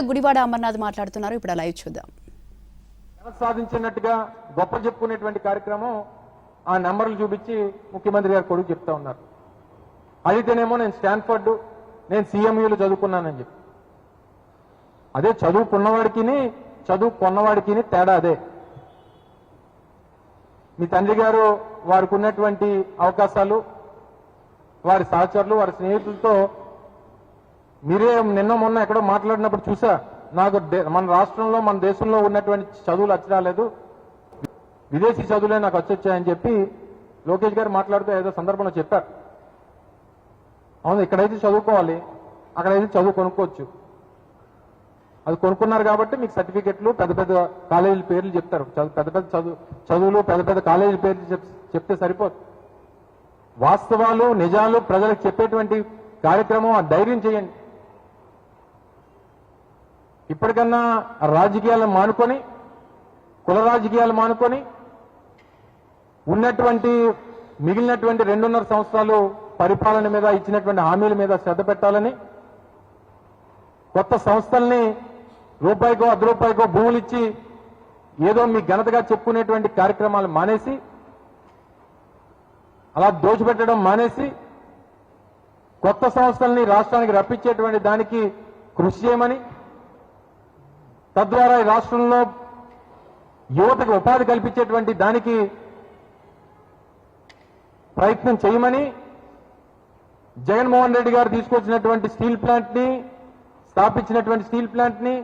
గుడివాడ అమర్నాథ్ మాట్లాడుతున్నారు. ఇప్పుడు లైవ్ చూద్దాం. సాధించినట్టుగా గొప్ప చెప్పుకునేటువంటి కార్యక్రమం ఆ నెంబర్లు చూపించి ముఖ్యమంత్రి గారు కొడుకు చెప్తా ఉన్నారు. అడిగితేనేమో నేను స్టాన్ఫర్డ్, నేను సిఎంయూలో చదువుకున్నానని చెప్పి. అదే చదువుకున్నవాడికి చదువుకున్నవాడికి తేడా అదే. మీ తండ్రి గారు వారికి ఉన్నటువంటి అవకాశాలు, వారి సహచరులు, వారి స్నేహితులతో మీరే నిన్న మొన్న ఎక్కడో మాట్లాడినప్పుడు చూసా. నాకు మన రాష్ట్రంలో మన దేశంలో ఉన్నటువంటి చదువులు వచ్చి రాలేదు, విదేశీ చదువులే నాకు వచ్చొచ్చాయని చెప్పి లోకేష్ గారు మాట్లాడుతూ ఏదో సందర్భంలో చెప్పారు. అవును, ఇక్కడైతే చదువుకోవాలి, అక్కడైతే చదువు కొనుక్కోవచ్చు. అది కొనుక్కున్నారు కాబట్టి మీకు సర్టిఫికెట్లు, పెద్ద పెద్ద కాలేజీల పేర్లు చెప్తారు. పెద్ద పెద్ద చదువులు, పెద్ద పెద్ద కాలేజీల పేర్లు చెప్తే సరిపోదు. వాస్తవాలు, నిజాలు ప్రజలకు చెప్పేటువంటి కార్యక్రమం ఆ ధైర్యం చేయండి. ఇప్పటికన్నా రాజకీయాలను మానుకొని, కుల రాజకీయాలు మానుకొని ఉన్నటువంటి మిగిలినటువంటి 2.5 సంవత్సరాలు పరిపాలన మీద ఇచ్చినటువంటి హామీల మీద శ్రద్ధ పెట్టాలని, కొత్త సంస్థల్ని రూపాయికో 10 రూపాయికో భూములు ఇచ్చి ఏదో మీ ఘనతగా చెప్పుకునేటువంటి కార్యక్రమాలు మానేసి, అలా దోచిపెట్టడం మానేసి కొత్త సంస్థల్ని రాష్ట్రానికి రప్పించేటువంటి దానికి కృషి చేయమని, తద్వారా ఈ రాష్ట్రంలో యువతకు ఉపాధి కల్పించేటువంటి దానికి ప్రయత్నం చేయమని జగన్మోహన్ రెడ్డి గారు తీసుకొచ్చినటువంటి స్టీల్ ప్లాంట్ ని, స్థాపించినటువంటి స్టీల్ ప్లాంట్ ని,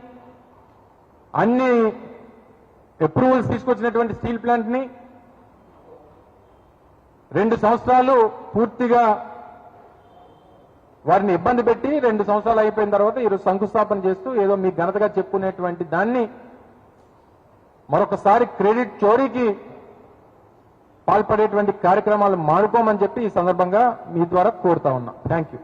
అన్ని అప్రూవల్స్ తీసుకొచ్చినటువంటి స్టీల్ ప్లాంట్ ని 2 సంవత్సరాలు పూర్తిగా వారిని ఇబ్బంది పెట్టి 2 సంవత్సరాలు అయిపోయిన తర్వాత ఈరోజు శంకుస్థాపన చేస్తూ ఏదో మీ ఘనతగా చెప్పుకునేటువంటి దాన్ని మరొకసారి క్రెడిట్ చోరీకి పాల్పడేటువంటి కార్యక్రమాలు మానుకోమని చెప్పి ఈ సందర్భంగా మీ ద్వారా కోరుతా ఉన్నా. Thank you.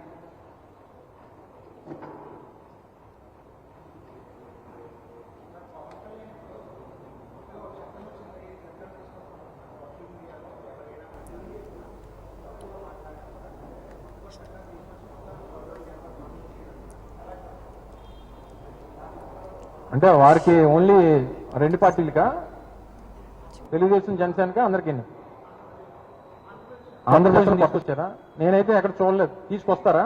అంటే వారికి ఓన్లీ 2 పార్టీలకా, తెలుగుదేశం జనసేనకా, అందరికీ? ఆంధ్రప్రదేశ్ తీసుకొచ్చారా? నేనైతే ఎక్కడ చూడలేదు. తీసుకొస్తారు.